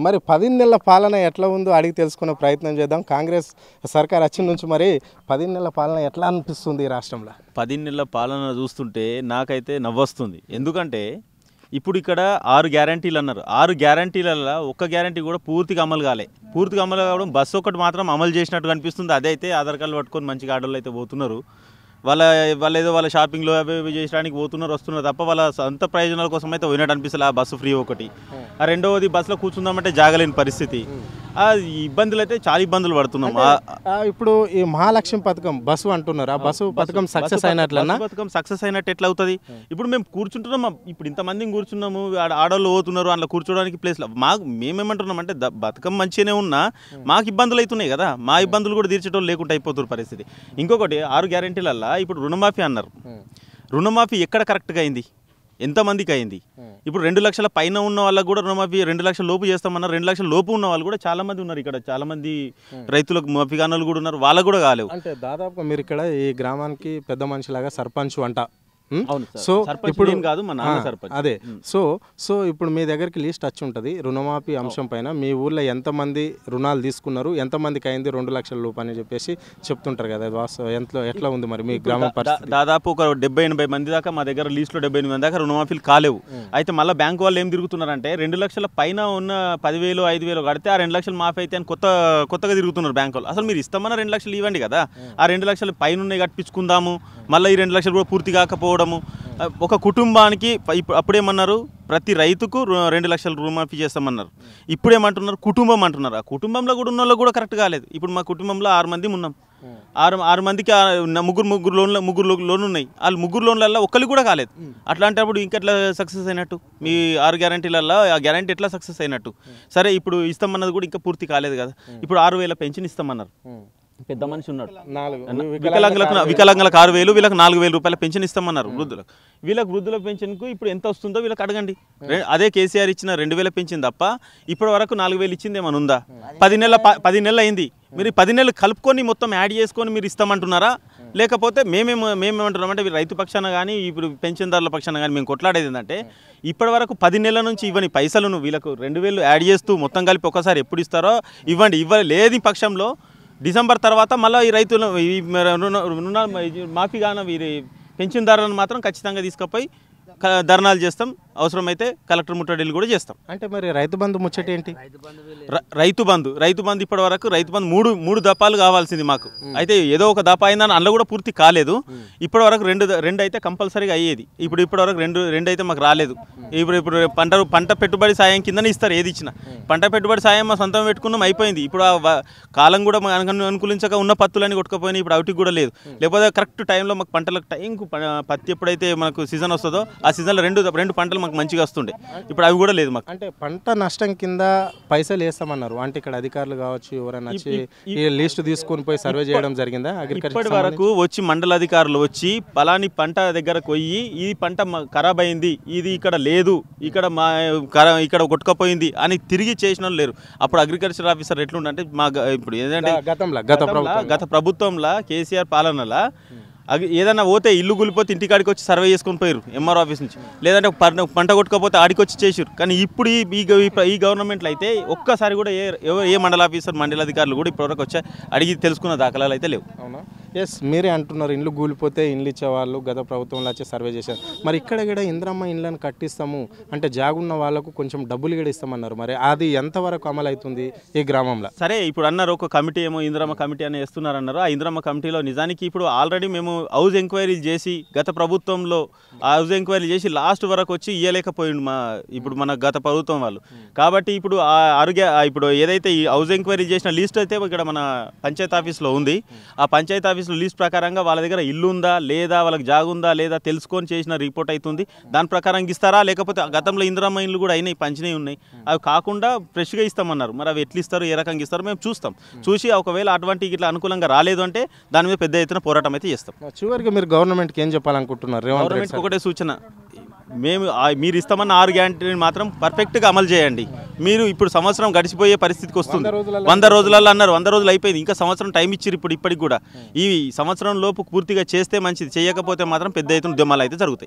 మరి 10 నెలల పాలన ఎట్లా ఉందో అడిగి తెలుసుకునే ప్రయత్నం చేద్దాం. కాంగ్రెస్ సర్కార్ వచ్చిన నుంచి మరి 10 నెలల పాలన ఎట్లా అనిపిస్తుంది ఈ రాష్ట్రంలో? 10 నెలల పాలన చూస్తుంటే నాకైతే నవ్వొస్తుంది. ఎందుకంటే ఇప్పుడు ఇక్కడ 6 గ్యారంటీలు అన్నారు. 6 గ్యారంటీలలో ఒక్క గ్యారంటీ కూడా పూర్తిగా అమలు కాలే. పూర్తిగా అమలు కావడం బస్సు ఒకటి మాత్రం అమలు చేసినట్టు కనిపిస్తుంది. అదైతే ఆధార్ కార్డులు పట్టుకొని మంచిగా ఆడోళ్ళు అయితే పోతున్నారు. వాళ్ళు ఏదో వాళ్ళ షాపింగ్లో అవి చేయడానికి పోతున్నారు వస్తున్నారు తప్ప వాళ్ళ సొంత ప్రయోజనాల కోసం అయితే పోయినట్టు అనిపిస్తుంది. ఆ బస్సు ఫ్రీ ఒకటి. ఆ రెండవది బస్సులో కూర్చుందామంటే జాగలేని పరిస్థితి. ఇబ్బందులు అయితే చాలా ఇబ్బందులు పడుతున్నాం. ఇప్పుడు ఈ మహాలక్ష్మి పథకం బస్సు అంటున్నారు. ఆ బస్సు పథకం సక్సెస్ అయినట్లన్నా? పథకం సక్సెస్ అయినట్టు ఎట్లా అవుతుంది? ఇప్పుడు మేము కూర్చుంటున్నాం, ఇప్పుడు ఇంతమందిని కూర్చున్నాము, ఆడవాళ్ళు పోతున్నారు, అందులో కూర్చోడానికి ప్లేస్ మేమేమంటున్నాం అంటే బతుకం మంచిగానే ఉన్నా మాకు ఇబ్బందులు అవుతున్నాయి కదా. మా ఇబ్బందులు కూడా తీర్చేటోళ్ళు లేకుండా అయిపోతున్నారు పరిస్థితి. ఇంకొకటి 6 గ్యారెంటీలల్లో ఇప్పుడు రుణమాఫీ అన్నారు. రుణమాఫీ ఎక్కడ కరెక్ట్గా అయింది? ఎంతమందికి అయింది? ఇప్పుడు 2 లక్షల పైన ఉన్న వాళ్ళకు కూడా రుణమాఫీ 2 లక్షల లోపు చేస్తామన్నారు. 2 లక్షల లోపు ఉన్న వాళ్ళు కూడా చాలా మంది ఉన్నారు. ఇక్కడ చాలా మంది రైతులకు మాఫీ కానులు కూడా ఉన్నారు. వాళ్ళకు కూడా కాలేవు. అంటే దాదాపుగా మీరు ఇక్కడ ఈ గ్రామానికి పెద్ద మనిషిలాగా సర్పంచ్ అంట. సో ఇప్పుడు కాదు మా నాన్న సర్పంచ్. అదే సో ఇప్పుడు మీ దగ్గరికి లిస్ట్ వచ్చి ఉంటుంది రుణమాఫీ అంశం పైన. మీ ఊర్లో ఎంతమంది రుణాలు తీసుకున్నారు, ఎంతమందికి అయింది 2 లక్షల రూపాయలు అని చెప్పేసి చెప్తుంటారు కదా. ఎట్లా ఉంది మరి మీ గ్రామం పరిస్థితి? దాదాపు ఒక 70-80 మంది దాకా మా దగ్గర లిస్టులో 78 మంది దాకా రుణమాఫీలు కాలేవు. అయితే మళ్ళీ బ్యాంకు వాళ్ళు ఏం తిరుగుతున్నారంటే 2 లక్షల పైన ఉన్న 10,000 5,000 కడితే ఆ 2 లక్షలు మాఫీ అయితే అని కొత్తగా తిరుగుతున్నారు బ్యాంకు వాళ్ళు. అసలు మీరు ఇస్తామన్నా 2 లక్షలు ఇవ్వండి కదా. ఆ 2 లక్షలు పైన కట్టించుకుందాము, మళ్ళీ ఈ 2 లక్షలు కూడా పూర్తి కాకపోవడము. ఒక కుటుంబానికి అప్పుడేమన్నారు ప్రతి రైతుకు 2 లక్షలు రుణమాఫీ చేస్తామన్నారు. ఇప్పుడేమంటున్నారు కుటుంబం అంటున్నారు. ఆ కుటుంబంలో కూడా ఉన్న వాళ్ళు కూడా కరెక్ట్ కాలేదు. ఇప్పుడు మా కుటుంబంలో 6 మంది ఉన్నాం. 6 మందికి ముగ్గురు లోన్లు ఉన్నాయి. వాళ్ళు 3 లోన్లలో ఒక్కరికి కూడా కాలేదు. అట్లాంటప్పుడు ఇంకెట్లా సక్సెస్ అయినట్టు? మీ 6 గ్యారంటీలలో ఆ గ్యారంటీ ఎట్లా సక్సెస్ అయినట్టు? సరే ఇప్పుడు ఇస్తామన్నది కూడా ఇంకా పూర్తి కాలేదు కదా. ఇప్పుడు 6,000 పెన్షన్ ఇస్తామన్నారు. పెద్ద మనిషి ఉన్నాడు, వికలాంగులకు 6,000, వీళ్ళకి 4,000 రూపాయల పెన్షన్ ఇస్తామన్నారు వృద్ధులకు. వృద్ధుల పెన్షన్కు ఇప్పుడు ఎంత వస్తుందో వీళ్ళకి అడగండి. అదే కేసీఆర్ ఇచ్చిన 2,000 పెన్షన్ తప్ప ఇప్పటి వరకు 4,000 ఇచ్చింది ఏమైనా ఉందా? 10 నెలలు అయింది. మీరు 10 నెలలు కలుపుకొని మొత్తం యాడ్ చేసుకొని మీరు ఇస్తామంటున్నారా? లేకపోతే మేమేమంటున్నామంటే రైతు పక్షాన కానీ ఇప్పుడు పెన్షన్దారుల పక్షాన కానీ మేము కొట్లాడేది ఏంటంటే ఇప్పటి వరకు 10 నెలల నుంచి ఇవ్వని పైసలను వీళ్ళకు 2,000 యాడ్ చేస్తూ మొత్తం కలిపి ఒకసారి ఎప్పుడు ఇస్తారో ఇవ్వండి. లేని పక్షంలో డిసెంబర్ తర్వాత మళ్ళీ ఈ రైతులు మాఫీ కాన వీరి పెన్షన్దారులను మాత్రం ఖచ్చితంగా తీసుకుపోయి ధర్నాలు చేస్తాం. అవసరమైతే కలెక్టర్ ముట్టడిలు కూడా చేస్తాం. అంటే మరి రైతు బంధు ముచ్చట ఏంటి? రైతు బంధు ఇప్పటి వరకు రైతు బంధు మూడు దపాలు కావాల్సింది మాకు. అయితే ఏదో ఒక దప అయిందని అందులో కూడా పూర్తి కాలేదు. ఇప్పటి వరకు రెండు అయితే కంపల్సరీగా అయ్యేది. ఇప్పటి వరకు రెండు అయితే మాకు రాలేదు. ఇప్పుడు పంట పెట్టుబడి సాయం కిందనే ఇస్తారు ఏది ఇచ్చినా. పంట పెట్టుబడి సాయం మా సొంతం పెట్టుకున్నాం అయిపోయింది. ఇప్పుడు కాలం కూడా అనుకూలించక ఉన్న పత్తులని కొట్టుకుపోయినాయి. ఇప్పుడు అవుటికి కూడా లేదు. లేకపోతే కరెక్ట్ టైంలో మాకు పంటలకు టైంకు పత్తి ఎప్పుడైతే మనకు సీజన్ వస్తుందో ఆ సీజన్లో రెండు పంటలు మాకు మంచిగా వస్తుండే. ఇప్పుడు అవి కూడా లేదు మాకు. అంటే పంట నష్టం కింద పైసలు వేస్తామన్నారు. అంటే ఇక్కడ అధికారులు కావచ్చు ఎవరైనా వచ్చి ఈ లిస్ట్ తీసుకొని పోయి సర్వే చేయడం జరిగిందా? ఇప్పటి వరకు వచ్చి మండల అధికారులు వచ్చి పలాని పంట దగ్గరకు పోయి ఈ పంట ఖరాబ్ అయింది, ఇది ఇక్కడ లేదు, ఇక్కడ కొట్టుకపోయింది అని తిరిగి చేసిన లేరు. అప్పుడు అగ్రికల్చర్ ఆఫీసర్ ఎట్లుండే మా ఇప్పుడు ఏంటంటే గత ప్రభుత్వంలో కేసీఆర్ పాలనలో ఏదన్నా పోతే ఇల్లు కూలిపోతే ఇంటికాడికి వచ్చి సర్వే చేసుకొని పోయారు ఎంఆర్ఓ ఆఫీస్ నుంచి. లేదంటే పంట కొట్టుకపోతే ఆడికి వచ్చి చేసారు. కానీ ఇప్పుడు ఈ గవర్నమెంట్లో అయితే ఒక్కసారి కూడా ఏ మండల ఆఫీసర్ మండల అధికారులు కూడా ఇప్పటివరకు వచ్చి అడిగి తెలుసుకున్న దాఖలాలు అయితే లేవు. అవునా? ఎస్, మీరే అంటున్నారు ఇండ్లు కూలిపోతే ఇండ్లు ఇచ్చేవాళ్ళు గత ప్రభుత్వంలో వచ్చి సర్వే చేశారు. మరి ఇక్కడ ఇంద్రమ్మ ఇండ్లను కట్టిస్తాము అంటే జాగున్న వాళ్ళకు కొంచెం డబ్బులు కూడా ఇస్తామన్నారు. మరి అది ఎంతవరకు అమలు అవుతుంది ఈ గ్రామంలో? సరే ఇప్పుడు అన్నారు ఒక కమిటీ ఏమో ఇంద్రమ్మ కమిటీ అని వేస్తున్నారన్నారు. ఆ ఇంద్రమ్మ కమిటీలో నిజానికి ఇప్పుడు ఆల్రెడీ మేము హౌస్ ఎంక్వైరీలు చేసి గత ప్రభుత్వంలో హౌస్ ఎంక్వైరీ చేసి లాస్ట్ వరకు వచ్చి ఇవ్వలేకపోయింది ఇప్పుడు మన గత ప్రభుత్వం వాళ్ళు. కాబట్టి ఇప్పుడు ఇప్పుడు ఏదైతే ఈ హౌస్ ఎంక్వైరీ చేసిన లిస్ట్ అయితే ఇక్కడ మన పంచాయత్ ఆఫీస్లో ఉంది. ఆ పంచాయత్ ఆఫీస్లో లిస్ట్ ప్రకారంగా వాళ్ళ దగ్గర ఇల్లు ఉందా లేదా వాళ్ళకి జాగుందా లేదా తెలుసుకొని చేసిన రిపోర్ట్ అవుతుంది. దాని ప్రకారం ఇస్తారా లేకపోతే గతంలో ఇందిరమ్మ ఇండ్లు కూడా అయినాయి పంచినవి ఉన్నాయి అవి కాకుండా ఫ్రెష్గా ఇస్తామన్నారు. మరి అవి ఎట్లా ఇస్తారు ఏ రకంగా ఇస్తారో మేము చూస్తాం. చూసి ఒకవేళ అటువంటి ఇట్లా అనుకూలంగా రాలేదు అంటే దాని మీద పెద్ద ఎత్తున పోరాటం అయితే చేస్తాం. చివరికి మీరు గవర్నమెంట్కి ఏం చెప్పాలనుకుంటున్నారు? గవర్నమెంట్కి ఒకటే సూచన, మీరు ఇస్తామన్న 6 గ్యారంటీని మాత్రం పర్ఫెక్ట్గా అమలు చేయండి. మీరు ఇప్పుడు సంవత్సరం గడిచిపోయే పరిస్థితికి వస్తుంది. 100 రోజులలో అన్నారు, 100 రోజులు అయిపోయింది. ఇంకా సంవత్సరం టైం ఇచ్చారు. ఇప్పటికి కూడా ఈ సంవత్సరం లోపు పూర్తిగా చేస్తే మంచిది, చేయకపోతే మాత్రం పెద్ద ఎత్తున ఉద్యమాలు అయితే జరుగుతాయి.